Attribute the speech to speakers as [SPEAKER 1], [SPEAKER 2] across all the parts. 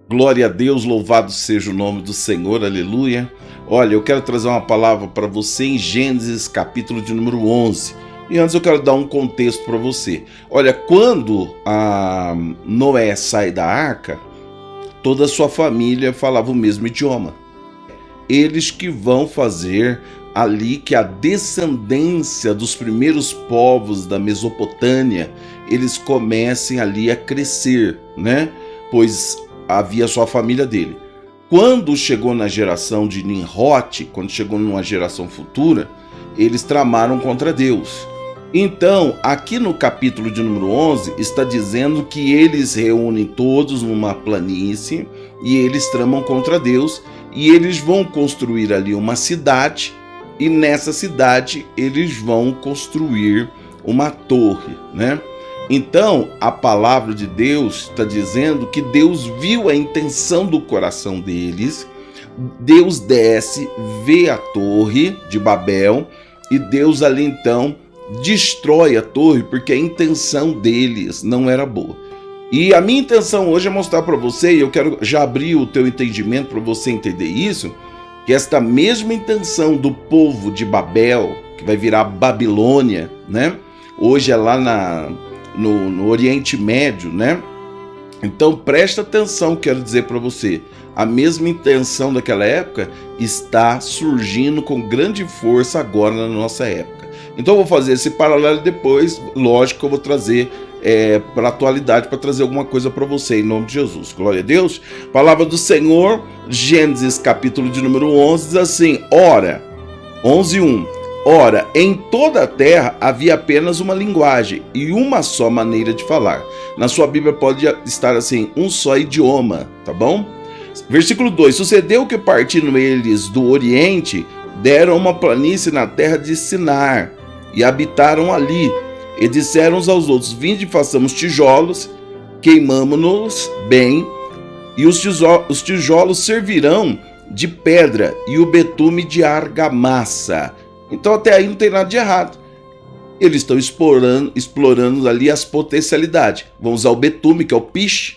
[SPEAKER 1] Glória a Deus, louvado seja o nome do Senhor, aleluia. Olha, eu quero trazer uma palavra para você em Gênesis, capítulo de número 11. E antes eu quero dar um contexto para você. Olha, quando Noé sai da arca, toda a sua família falava o mesmo idioma. Eles que vão fazer ali que a descendência dos primeiros povos da Mesopotâmia, eles comecem ali a crescer, né? Pois havia só a família dele. Quando chegou na geração de Nimrod, quando chegou numa geração futura, eles tramaram contra Deus. Então, aqui no capítulo de número 11, está dizendo que eles reúnem todos numa planície e eles tramam contra Deus e eles vão construir ali uma cidade e nessa cidade eles vão construir uma torre, né? Então, a palavra de Deus está dizendo que Deus viu a intenção do coração deles, Deus desce, vê a torre de Babel e Deus ali então destrói a torre porque a intenção deles não era boa. E a minha intenção hoje é mostrar para você, e eu quero já abrir o teu entendimento para você entender isso, que esta mesma intenção do povo de Babel, que vai virar Babilônia, né? Hoje é lá no Oriente Médio, né? Então presta atenção, quero dizer para você, a mesma intenção daquela época está surgindo com grande força agora na nossa época. Então eu vou fazer esse paralelo depois, lógico que eu vou trazer para a atualidade, para trazer alguma coisa para você, em nome de Jesus. Glória a Deus. Palavra do Senhor, Gênesis capítulo de número 11, diz assim, ora, 11:1. Ora, em toda a terra havia apenas uma linguagem e uma só maneira de falar. Na sua Bíblia pode estar assim, um só idioma, tá bom? Versículo 2. Sucedeu que partindo eles do Oriente, deram uma planície na terra de Sinar e habitaram ali. E disseram uns aos outros, vinde façamos tijolos, queimamo-nos bem, e os tijolos servirão de pedra e o betume de argamassa. Então até aí não tem nada de errado. Eles estão explorando ali as potencialidades. Vão usar o betume, que é o piche,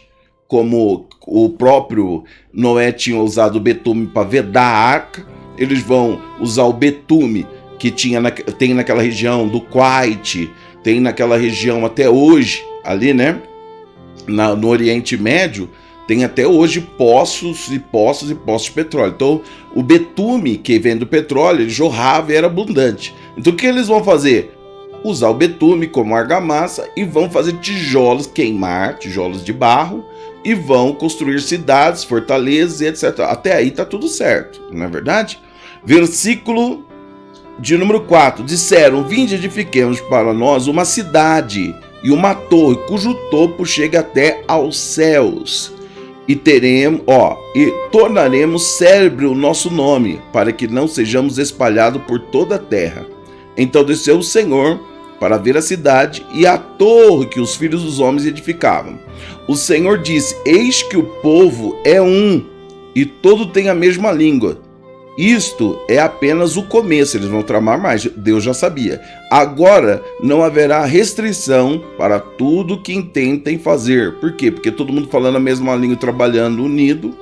[SPEAKER 1] como o próprio Noé tinha usado o betume para vedar a arca. Eles vão usar o betume que tem naquela região do Kuwait, tem naquela região até hoje, ali, né? No Oriente Médio, tem até hoje poços e poços e poços de petróleo. Então, o betume que vem do petróleo, ele jorrava e era abundante. Então, o que eles vão fazer? Usar o betume como argamassa e vão fazer tijolos, queimar tijolos de barro e vão construir cidades, fortalezas e etc. Até aí tá tudo certo, não é verdade? Versículo de número 4. Disseram, vinde edifiquemos para nós uma cidade e uma torre cujo topo chega até aos céus. E tornaremos célebre o nosso nome, para que não sejamos espalhados por toda a terra. Então desceu o Senhor para ver a cidade e a torre que os filhos dos homens edificavam. O Senhor disse, eis que o povo é um, e todo tem a mesma língua. Isto é apenas o começo, eles vão tramar mais, Deus já sabia. Agora não haverá restrição para tudo que intentem fazer. Por quê? Porque todo mundo falando a mesma língua, trabalhando unido,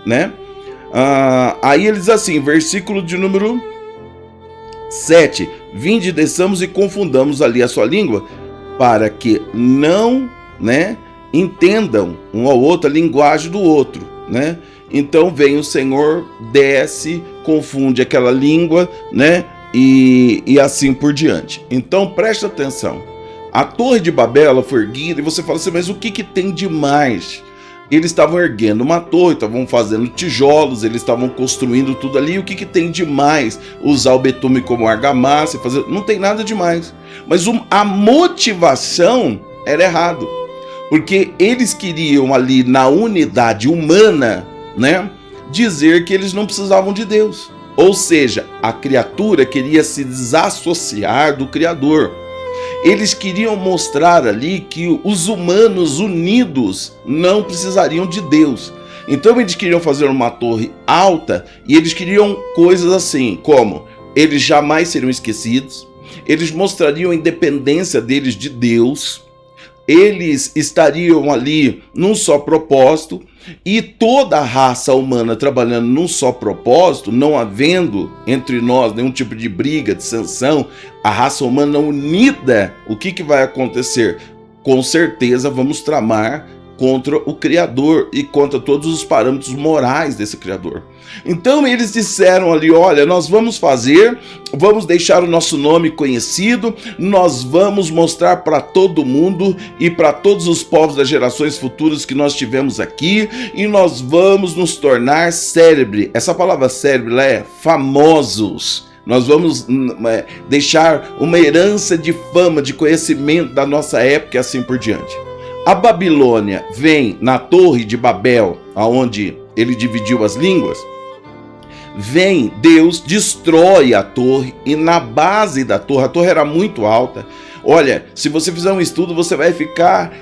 [SPEAKER 1] né? Aí eles assim, versículo de número 7. Vinde, desçamos e confundamos ali a sua língua, para que não, né, entendam um ao outro a linguagem do outro, né? Então vem o Senhor, desce, confunde aquela língua, né? E assim por diante. Então presta atenção. A Torre de Babel ela foi erguida e você fala assim, mas o que tem de mais? Eles estavam erguendo uma torre, estavam fazendo tijolos, eles estavam construindo tudo ali. O que tem de mais? Usar o betume como argamassa, fazer... Não tem nada de mais. Mas a motivação era errado. Porque eles queriam ali na unidade humana, né, dizer que eles não precisavam de Deus. Ou seja, a criatura queria se desassociar do Criador. Eles queriam mostrar ali que os humanos unidos não precisariam de Deus. Então eles queriam fazer uma torre alta e eles queriam coisas assim, como eles jamais seriam esquecidos, eles mostrariam a independência deles de Deus, eles estariam ali num só propósito, e toda a raça humana trabalhando num só propósito, não havendo entre nós nenhum tipo de briga, dissensão, a raça humana unida, o que vai acontecer? Com certeza vamos tramar contra o Criador e contra todos os parâmetros morais desse Criador. Então eles disseram ali, olha, nós vamos deixar o nosso nome conhecido, nós vamos mostrar para todo mundo e para todos os povos das gerações futuras que nós tivemos aqui, e nós vamos nos tornar célebre. Essa palavra célebre lá é famosos. Nós vamos deixar uma herança de fama, de conhecimento da nossa época e assim por diante. A Babilônia vem na Torre de Babel, aonde ele dividiu as línguas. Vem, Deus destrói a torre, e na base da torre, a torre era muito alta. Olha, se você fizer um estudo, você vai ficar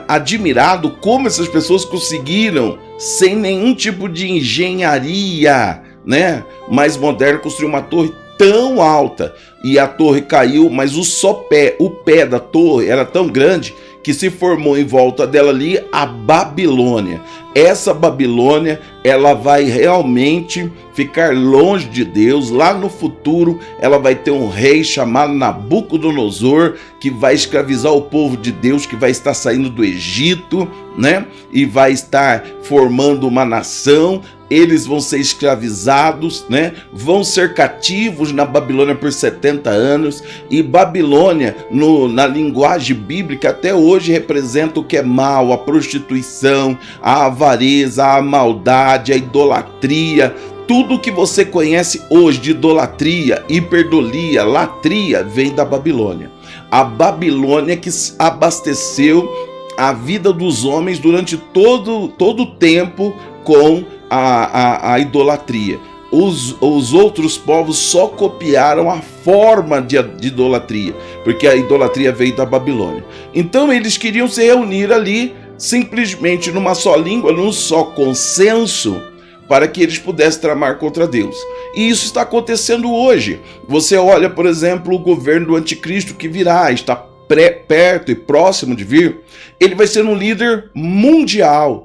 [SPEAKER 1] admirado como essas pessoas conseguiram, sem nenhum tipo de engenharia, né, mais moderna, construir uma torre tão alta. E a torre caiu, mas o pé da torre era tão grande que se formou em volta dela ali a Babilônia. Essa Babilônia, ela vai realmente ficar longe de Deus. Lá no futuro, ela vai ter um rei chamado Nabucodonosor, que vai escravizar o povo de Deus, que vai estar saindo do Egito, né? E vai estar formando uma nação. Eles vão ser escravizados, né? Vão ser cativos na Babilônia por 70 anos. E Babilônia, na linguagem bíblica, até hoje representa o que é mal, a prostituição, a avareza, a maldade, a idolatria. Tudo que você conhece hoje de idolatria, hiperdolia, latria, vem da Babilônia. A Babilônia que abasteceu a vida dos homens durante todo o tempo com a idolatria. Os outros povos só copiaram a forma de idolatria, porque a idolatria veio da Babilônia. Então eles queriam se reunir ali, simplesmente numa só língua, num só consenso, para que eles pudessem tramar contra Deus. E isso está acontecendo hoje. Você olha, por exemplo, o governo do anticristo que virá, está perto e próximo de vir. Ele vai ser um líder mundial.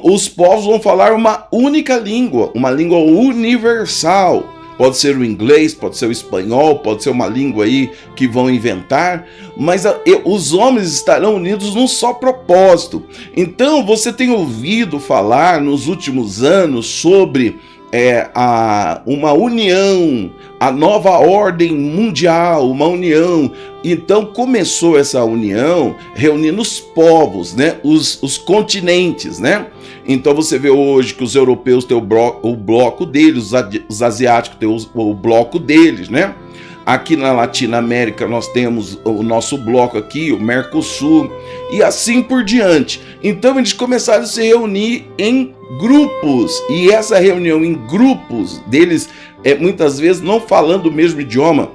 [SPEAKER 1] Os povos vão falar uma única língua, uma língua universal. Pode ser o inglês, pode ser o espanhol, pode ser uma língua aí que vão inventar, mas os homens estarão unidos num só propósito. Então você tem ouvido falar nos últimos anos sobre uma união, a nova ordem mundial, uma união. Então começou essa união reunindo os povos, né? Os continentes, né? Então você vê hoje que os europeus têm o bloco deles, os asiáticos têm o bloco deles, né? Aqui na Latinoamérica nós temos o nosso bloco aqui, o Mercosul, e assim por diante. Então eles começaram a se reunir em grupos, e essa reunião em grupos deles, muitas vezes não falando o mesmo idioma,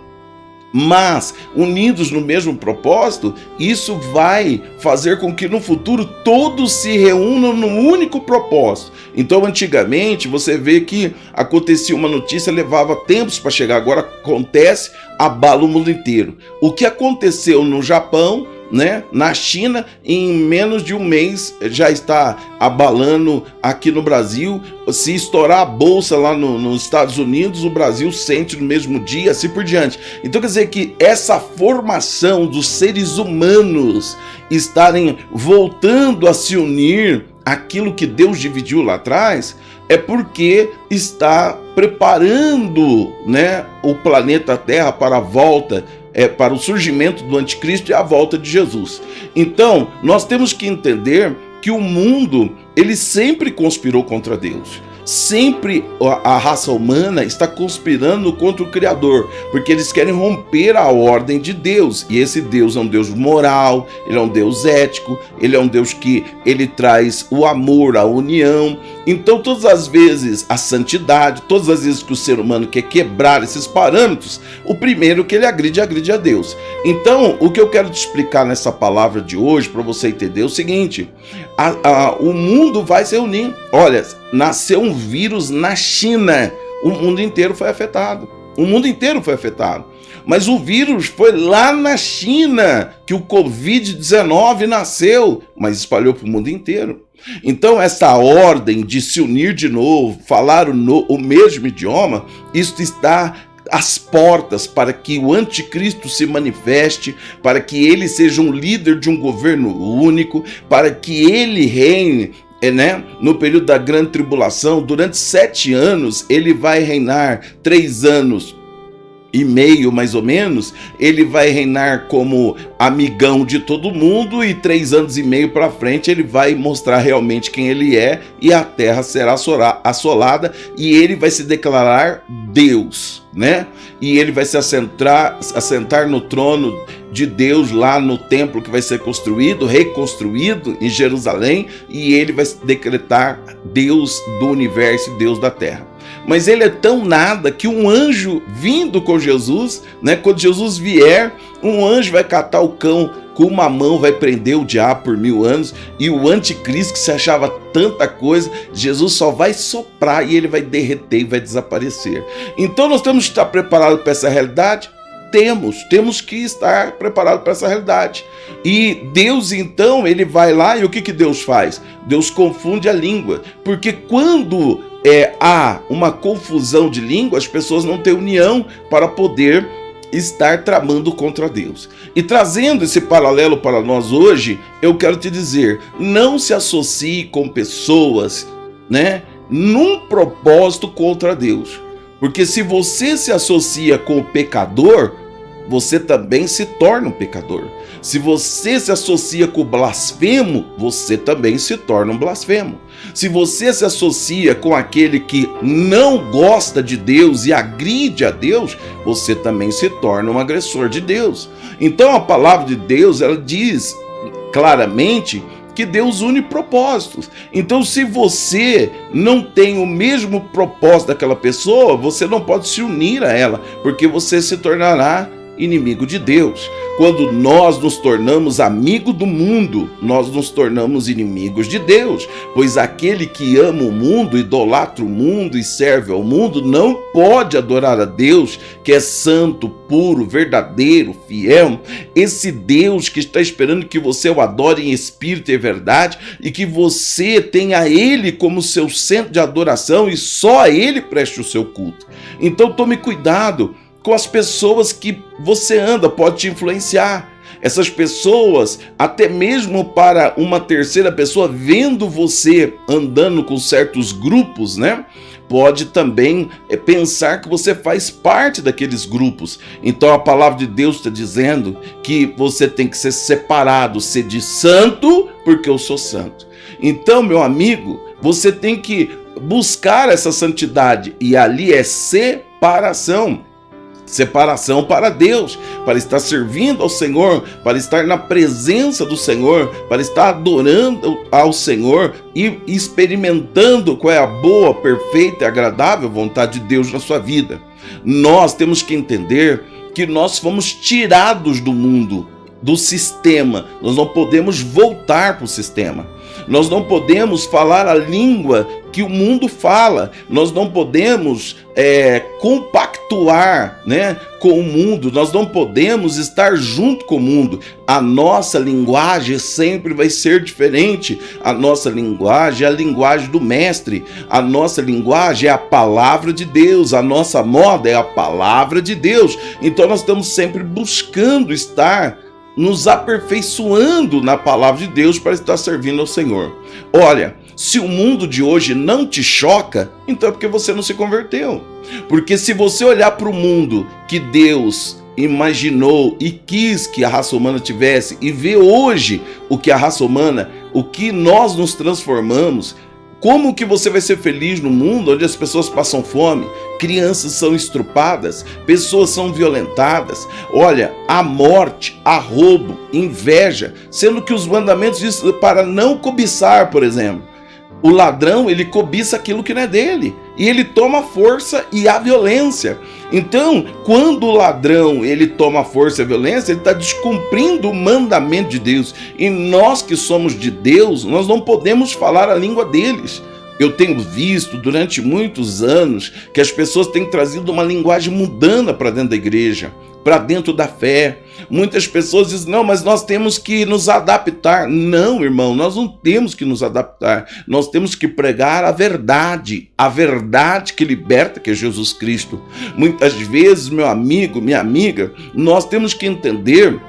[SPEAKER 1] mas unidos no mesmo propósito, isso vai fazer com que no futuro todos se reúnam num único propósito. Então antigamente você vê que acontecia uma notícia, levava tempos para chegar, agora acontece, abala o mundo inteiro. O que aconteceu no Japão, né, na China, em menos de um mês já está abalando aqui no Brasil. Se estourar a bolsa lá nos Estados Unidos, o Brasil sente no mesmo dia, assim por diante. Então quer dizer que essa formação dos seres humanos estarem voltando a se unir, aquilo que Deus dividiu lá atrás, é porque está preparando, né, o planeta Terra para a volta, para o surgimento do anticristo e a volta de Jesus. Então, nós temos que entender que o mundo, ele sempre conspirou contra Deus. Sempre a raça humana está conspirando contra o Criador, porque eles querem romper a ordem de Deus. E esse Deus é um Deus moral, ele é um Deus ético, ele é um Deus que ele traz o amor, a união. Então todas as vezes a santidade, todas as vezes que o ser humano quer quebrar esses parâmetros, o primeiro que ele agride a Deus. Então o que eu quero te explicar nessa palavra de hoje, para você entender, é o seguinte: o mundo vai se unir. Olha, nasceu um vírus na China, o mundo inteiro foi afetado. O mundo inteiro foi afetado. mas o vírus foi lá na China que o Covid-19 nasceu, mas espalhou para o mundo inteiro. Então essa ordem de se unir de novo, falar o mesmo idioma, isso está às portas para que o anticristo se manifeste, para que ele seja um líder de um governo único, para que ele reine, no período da grande tribulação. Durante 7 anos ele vai reinar, 3 anos e meio mais ou menos, ele vai reinar como amigão de todo mundo, e 3 anos e meio para frente ele vai mostrar realmente quem ele é, e a terra será assolada, e ele vai se declarar Deus, e ele vai se assentar no trono de Deus lá no templo que vai ser reconstruído em Jerusalém, e ele vai se decretar Deus do universo e Deus da terra. Mas ele é tão nada que um anjo vindo com Jesus, quando Jesus vier, um anjo vai catar o cão com uma mão, vai prender o diabo por 1000 anos, e o anticristo, que se achava tanta coisa, Jesus só vai soprar e ele vai derreter e vai desaparecer. Então nós temos que estar preparados para essa realidade? Temos que estar preparados para essa realidade. E Deus, então, ele vai lá, e o que Deus faz? Deus confunde a língua, porque quando há uma confusão de língua, as pessoas não têm união para poder estar tramando contra Deus. E trazendo esse paralelo para nós hoje, eu quero te dizer, não se associe com pessoas, num propósito contra Deus. Porque se você se associa com o pecador, você também se torna um pecador. Se você se associa com o blasfemo, você também se torna um blasfemo. Se você se associa com aquele que não gosta de Deus e agride a Deus, você também se torna um agressor de Deus. Então a palavra de Deus, ela diz claramente que Deus une propósitos. Então, se você não tem o mesmo propósito daquela pessoa, você não pode se unir a ela, porque você se tornará inimigo de Deus. Quando nós nos tornamos amigo do mundo, nós nos tornamos inimigos de Deus, pois aquele que ama o mundo, idolatra o mundo e serve ao mundo, não pode adorar a Deus, que é santo, puro, verdadeiro, fiel. Esse Deus que está esperando que você o adore em espírito e verdade, e que você tenha Ele como seu centro de adoração e só a Ele preste o seu culto. Então tome cuidado com as pessoas que você anda, pode te influenciar. Essas pessoas, até mesmo para uma terceira pessoa, vendo você andando com certos grupos, pode também pensar que você faz parte daqueles grupos. Então a palavra de Deus está dizendo que você tem que ser separado, ser de santo, porque eu sou santo. Então, meu amigo, você tem que buscar essa santidade, e ali é separação para Deus, para estar servindo ao Senhor, para estar na presença do Senhor, para estar adorando ao Senhor e experimentando qual é a boa, perfeita e agradável vontade de Deus na sua vida. Nós temos que entender que nós fomos tirados do mundo, do sistema. Nós não podemos voltar para o sistema. Nós não podemos falar a língua que o mundo fala. Nós não podemos compactuar com o mundo. Nós não podemos estar junto com o mundo. A nossa linguagem sempre vai ser diferente. A nossa linguagem é a linguagem do mestre. A nossa linguagem é a palavra de Deus. A nossa moda é a palavra de Deus. Então nós estamos sempre buscando estar nos aperfeiçoando na palavra de Deus para estar servindo ao Senhor. Olha, se o mundo de hoje não te choca, então é porque você não se converteu. Porque se você olhar para o mundo que Deus imaginou e quis que a raça humana tivesse, e ver hoje o que a raça humana, o que nós nos transformamos, como que você vai ser feliz no mundo onde as pessoas passam fome, crianças são estrupadas, pessoas são violentadas? Olha, há morte, há roubo, inveja, sendo que os mandamentos dizem para não cobiçar, por exemplo. O ladrão, ele cobiça aquilo que não é dele, e ele toma força e a violência. Então, quando o ladrão, ele toma força e a violência, ele está descumprindo o mandamento de Deus. E nós que somos de Deus, nós não podemos falar a língua deles. Eu tenho visto durante muitos anos que as pessoas têm trazido uma linguagem mundana para dentro da igreja, para dentro da fé. Muitas pessoas dizem, não, mas nós temos que nos adaptar. Não, irmão, nós não temos que nos adaptar. Nós temos que pregar a verdade que liberta, que é Jesus Cristo. Muitas vezes, meu amigo, minha amiga, nós temos que entender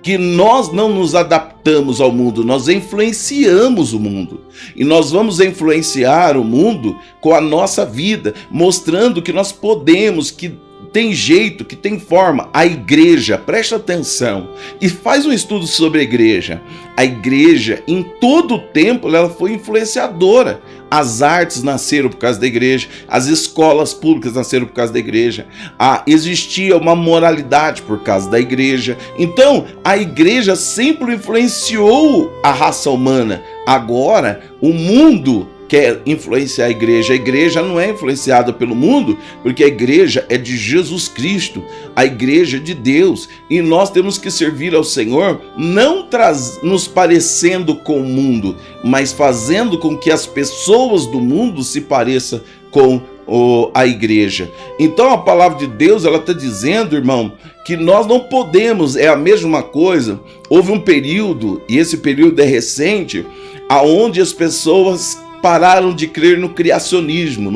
[SPEAKER 1] que nós não nos adaptamos ao mundo, nós influenciamos o mundo. E nós vamos influenciar o mundo com a nossa vida, mostrando que nós podemos, que tem jeito, que tem forma. A igreja, presta atenção e faz um estudo sobre a igreja. A igreja, em todo o tempo, ela foi influenciadora. As artes nasceram por causa da igreja, as escolas públicas nasceram por causa da igreja, existia uma moralidade por causa da igreja. Então, a igreja sempre influenciou a raça humana. Agora, o mundo quer influenciar a igreja não é influenciada pelo mundo, porque a igreja é de Jesus Cristo, a igreja é de Deus, e nós temos que servir ao Senhor, não nos parecendo com o mundo, mas fazendo com que as pessoas do mundo se pareçam com a igreja. Então a palavra de Deus, ela está dizendo, irmão, que nós não podemos, é a mesma coisa. Houve um período, e esse período é recente, aonde as pessoas pararam de crer no criacionismo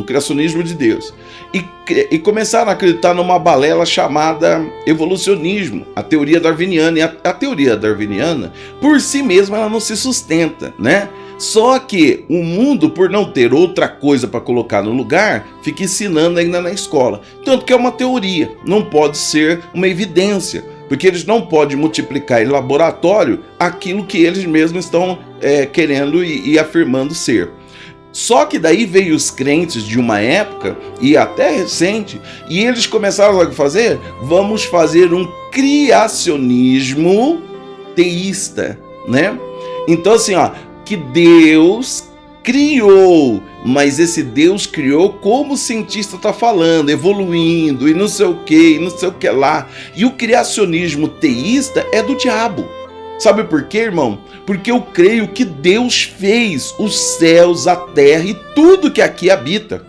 [SPEAKER 1] de Deus, e começaram a acreditar numa balela chamada evolucionismo, a teoria darwiniana. E a teoria darwiniana, por si mesma, ela não se sustenta, né? Só que o mundo, por não ter outra coisa para colocar no lugar, fica ensinando ainda na escola. Tanto que é uma teoria, não pode ser uma evidência, porque eles não podem multiplicar em laboratório aquilo que eles mesmos estão querendo e afirmando ser. Só que daí veio os crentes de uma época, e até recente, e eles começaram a fazer, vamos fazer um criacionismo teísta, né? Então assim, que Deus criou, mas esse Deus criou como o cientista está falando, evoluindo, e não sei o que lá. E o criacionismo teísta é do diabo. Sabe por quê, irmão? Porque eu creio que Deus fez os céus, a terra e tudo que aqui habita.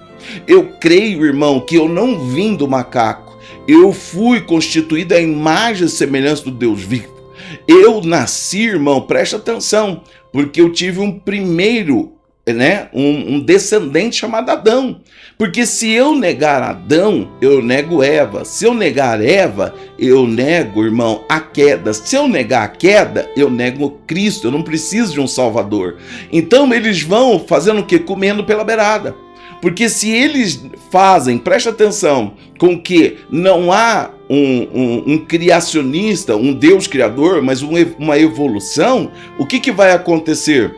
[SPEAKER 1] Eu creio, irmão, que eu não vim do macaco. Eu fui constituído à imagem e semelhança do Deus vivo. Eu nasci, irmão, presta atenção, porque eu tive um primeiro, um descendente chamado Adão. Porque se eu negar Adão, eu nego Eva. Se eu negar Eva, eu nego, irmão, a queda. Se eu negar a queda, eu nego Cristo. Eu não preciso de um Salvador. Então eles vão fazendo o quê? Comendo pela beirada. Porque se eles fazem, presta atenção, com que não há um criacionista, um Deus criador, mas uma evolução, o que vai acontecer?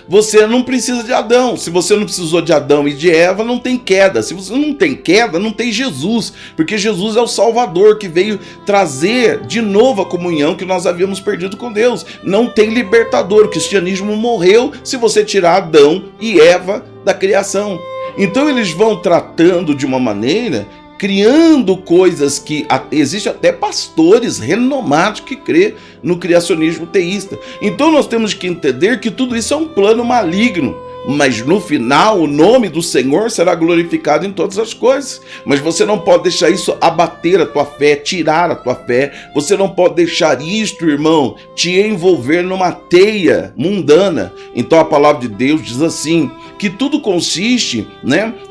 [SPEAKER 1] Você não precisa de Adão. Se você não precisou de Adão e de Eva, não tem queda. Se você não tem queda, não tem Jesus, porque Jesus é o Salvador que veio trazer de novo a comunhão que nós havíamos perdido com Deus. Não tem libertador. O cristianismo morreu se você tirar Adão e Eva da criação. Então eles vão tratando de uma maneira, criando coisas que existe até pastores renomados que crê no criacionismo teísta. Então nós temos que entender que tudo isso é um plano maligno, mas no final o nome do Senhor será glorificado em todas as coisas. Mas você não pode deixar isso abater a tua fé, tirar a tua fé. Você não pode deixar isto, irmão, te envolver numa teia mundana. Então a palavra de Deus diz assim, que tudo consiste,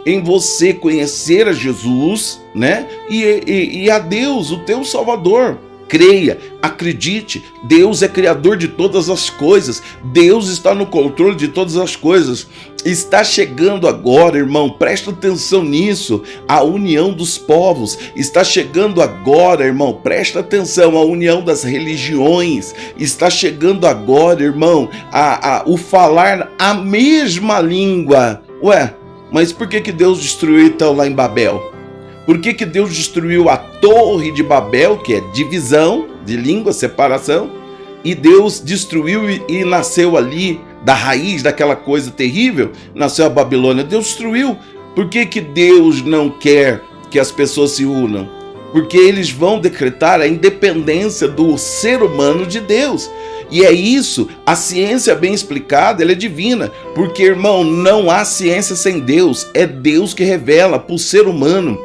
[SPEAKER 1] em você conhecer a Jesus, e a Deus, o teu Salvador. Creia, acredite, Deus é criador de todas as coisas, Deus está no controle de todas as coisas. Está chegando agora, irmão, presta atenção nisso, a união dos povos. Está chegando agora, irmão, presta atenção, a união das religiões. Está chegando agora, irmão, o falar a mesma língua. Ué, mas por que Deus destruiu então lá em Babel? Por que Deus destruiu a Torre de Babel, que é divisão de língua, separação? E Deus destruiu e nasceu ali, da raiz daquela coisa terrível, nasceu a Babilônia. Deus destruiu. Por que Deus não quer que as pessoas se unam? Porque eles vão decretar a independência do ser humano de Deus. E é isso, a ciência bem explicada, ela é divina, porque, irmão, não há ciência sem Deus, é Deus que revela para o ser humano.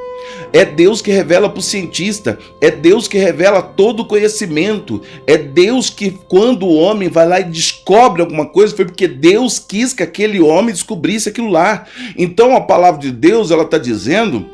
[SPEAKER 1] É Deus que revela para o cientista, é Deus que revela todo o conhecimento, é Deus que, quando o homem vai lá e descobre alguma coisa, foi porque Deus quis que aquele homem descobrisse aquilo lá. Então a palavra de Deus, ela está dizendo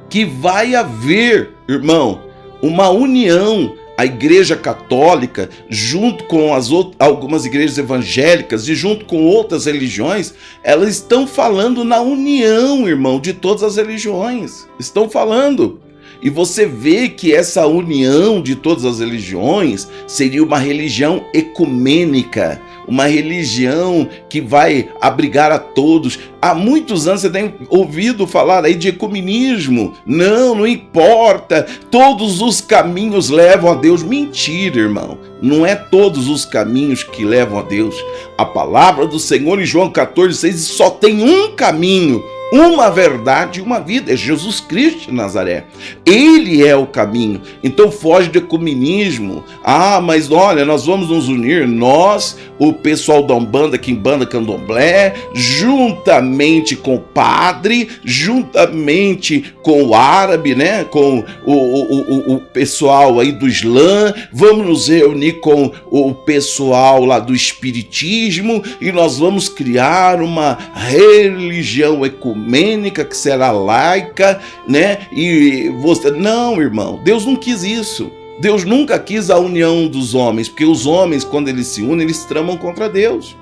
[SPEAKER 1] que vai haver, irmão, uma união. A Igreja Católica, junto com algumas igrejas evangélicas e junto com outras religiões, elas estão falando na união, irmão, de todas as religiões. Estão falando. E você vê que essa união de todas as religiões seria uma religião ecumênica, uma religião que vai abrigar a todos. Há muitos anos você tem ouvido falar aí de ecumenismo. Não importa, todos os caminhos levam a Deus. Mentira, irmão. Não é todos os caminhos que levam a Deus. A palavra do Senhor em João 14,6 só tem um caminho, uma verdade e uma vida, é Jesus Cristo de Nazaré. Ele é o caminho. Então foge do ecumenismo. Mas olha, nós vamos nos unir, nós, o pessoal da Umbanda, Quimbanda, Candomblé, juntamente com o padre, juntamente com o árabe, né, com o pessoal aí do Islã, vamos nos reunir com o pessoal lá do Espiritismo e nós vamos criar uma religião ecumênica que será laica, né? E você... Não, irmão, Deus não quis isso. Deus nunca quis a união dos homens, porque os homens, quando eles se unem, eles tramam contra Deus.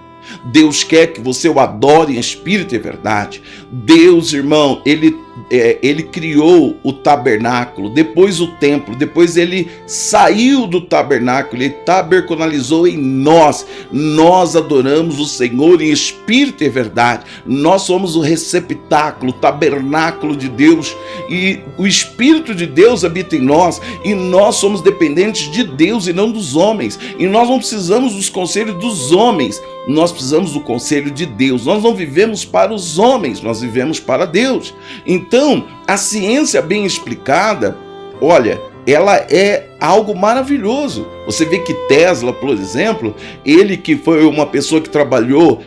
[SPEAKER 1] Deus quer que você o adore em espírito e verdade. Deus, irmão, ele criou o tabernáculo, depois o templo, depois ele saiu do tabernáculo, ele tabernaculizou em nós. Nós adoramos o Senhor em espírito e verdade. Nós somos o receptáculo, o tabernáculo de Deus, e o Espírito de Deus habita em nós, e nós somos dependentes de Deus e não dos homens, e nós não precisamos dos conselhos dos homens, nós precisamos do conselho de Deus. Nós não vivemos para os homens, nós vivemos para Deus. Então, a ciência bem explicada, olha, ela é algo maravilhoso. Você vê que Tesla, por exemplo, ele que foi uma pessoa que trabalhou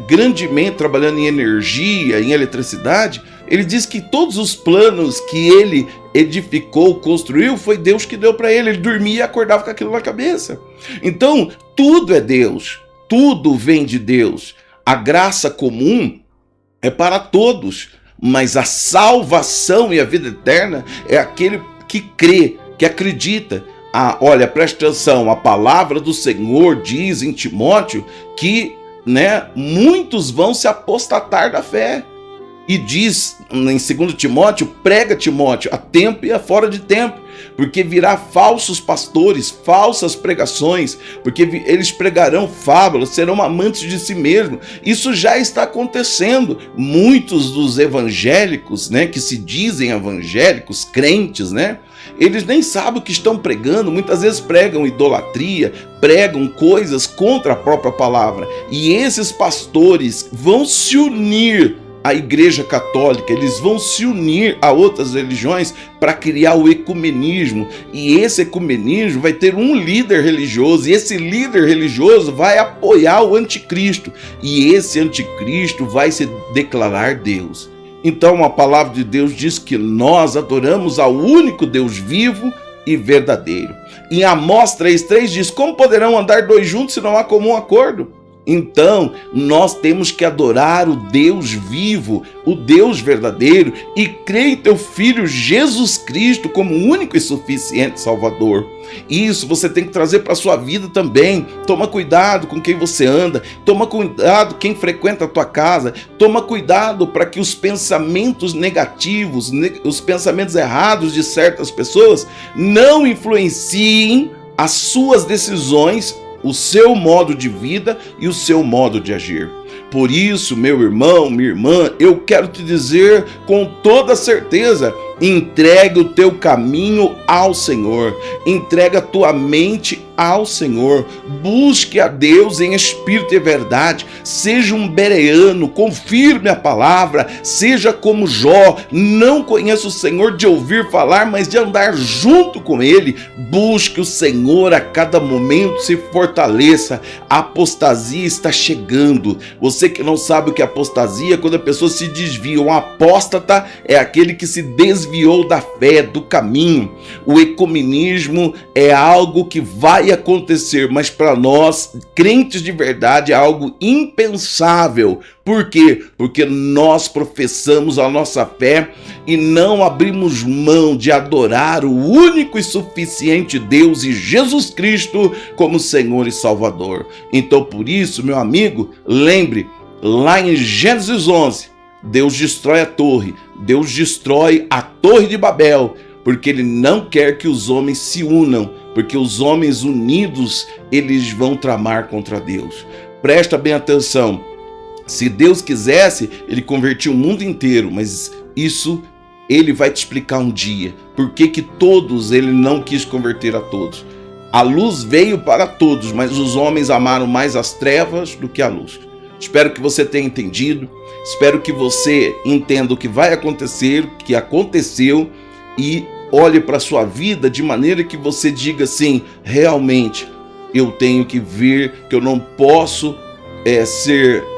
[SPEAKER 1] grandemente, trabalhando em energia, em eletricidade, ele diz que todos os planos que ele edificou, construiu, foi Deus que deu para ele. Ele dormia e acordava com aquilo na cabeça. Então, tudo é Deus. Tudo vem de Deus. A graça comum é para todos, mas a salvação e a vida eterna é aquele que crê, que acredita. Olha, presta atenção, a palavra do Senhor diz em Timóteo que, né, muitos vão se apostatar da fé. E diz em 2 Timóteo, prega Timóteo, a tempo e a fora de tempo, porque virá falsos pastores, falsas pregações, porque eles pregarão fábulas, serão amantes de si mesmos. Isso já está acontecendo. Muitos dos evangélicos, né, que se dizem evangélicos, crentes, né, eles nem sabem o que estão pregando. Muitas vezes pregam idolatria, pregam coisas contra a própria palavra. E esses pastores vão se unir à Igreja Católica, eles vão se unir a outras religiões para criar o ecumenismo, e esse ecumenismo vai ter um líder religioso, e esse líder religioso vai apoiar o anticristo, e esse anticristo vai se declarar Deus. Então a palavra de Deus diz que nós adoramos ao único Deus vivo e verdadeiro. Em Amós 3,3 diz: como poderão andar dois juntos se não há comum acordo? Então, nós temos que adorar o Deus vivo, o Deus verdadeiro, e crer em teu Filho Jesus Cristo como o único e suficiente Salvador. Isso você tem que trazer para a sua vida também. Toma cuidado com quem você anda, toma cuidado quem frequenta a tua casa, toma cuidado para que os pensamentos negativos, os pensamentos errados de certas pessoas não influenciem as suas decisões, o seu modo de vida e o seu modo de agir. Por isso, meu irmão, minha irmã, eu quero te dizer com toda certeza: entregue o teu caminho ao Senhor, entrega a tua mente ao Senhor, busque a Deus em espírito e verdade, seja um bereano, confirme a palavra, seja como Jó, não conheça o Senhor de ouvir falar, mas de andar junto com Ele. Busque o Senhor a cada momento, se fortaleça. A apostasia está chegando. Você que não sabe o que é apostasia, quando a pessoa se desvia, um apóstata é aquele que se desviou da fé, do caminho. O ecumenismo é algo que vai acontecer, mas para nós, crentes de verdade, é algo impensável. Por quê? Porque nós professamos a nossa fé e não abrimos mão de adorar o único e suficiente Deus e Jesus Cristo como Senhor e Salvador. Então, por isso, meu amigo, lembre, lá em Gênesis 11, Deus destrói a torre, Deus destrói a torre de Babel, porque Ele não quer que os homens se unam, porque os homens unidos, eles vão tramar contra Deus. Presta bem atenção, se Deus quisesse, Ele convertia o mundo inteiro, mas isso Ele vai te explicar um dia, por que todos Ele não quis converter a todos. A luz veio para todos, mas os homens amaram mais as trevas do que a luz. Espero que você tenha entendido, espero que você entenda o que vai acontecer, o que aconteceu, e olhe para a sua vida de maneira que você diga assim, realmente eu tenho que ver que eu não posso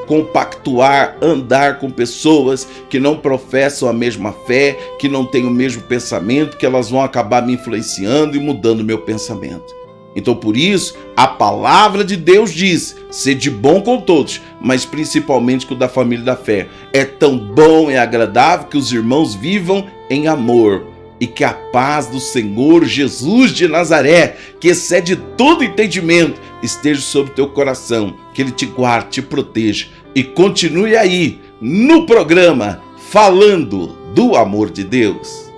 [SPEAKER 1] compactuar, andar com pessoas que não professam a mesma fé, que não têm o mesmo pensamento, que elas vão acabar me influenciando e mudando meu pensamento. Então, por isso, a palavra de Deus diz, sede bom com todos, mas principalmente com o da família da fé. É tão bom e agradável que os irmãos vivam em amor. E que a paz do Senhor Jesus de Nazaré, que excede todo entendimento, esteja sobre o teu coração, que Ele te guarde, te proteja e continue aí no programa falando do amor de Deus.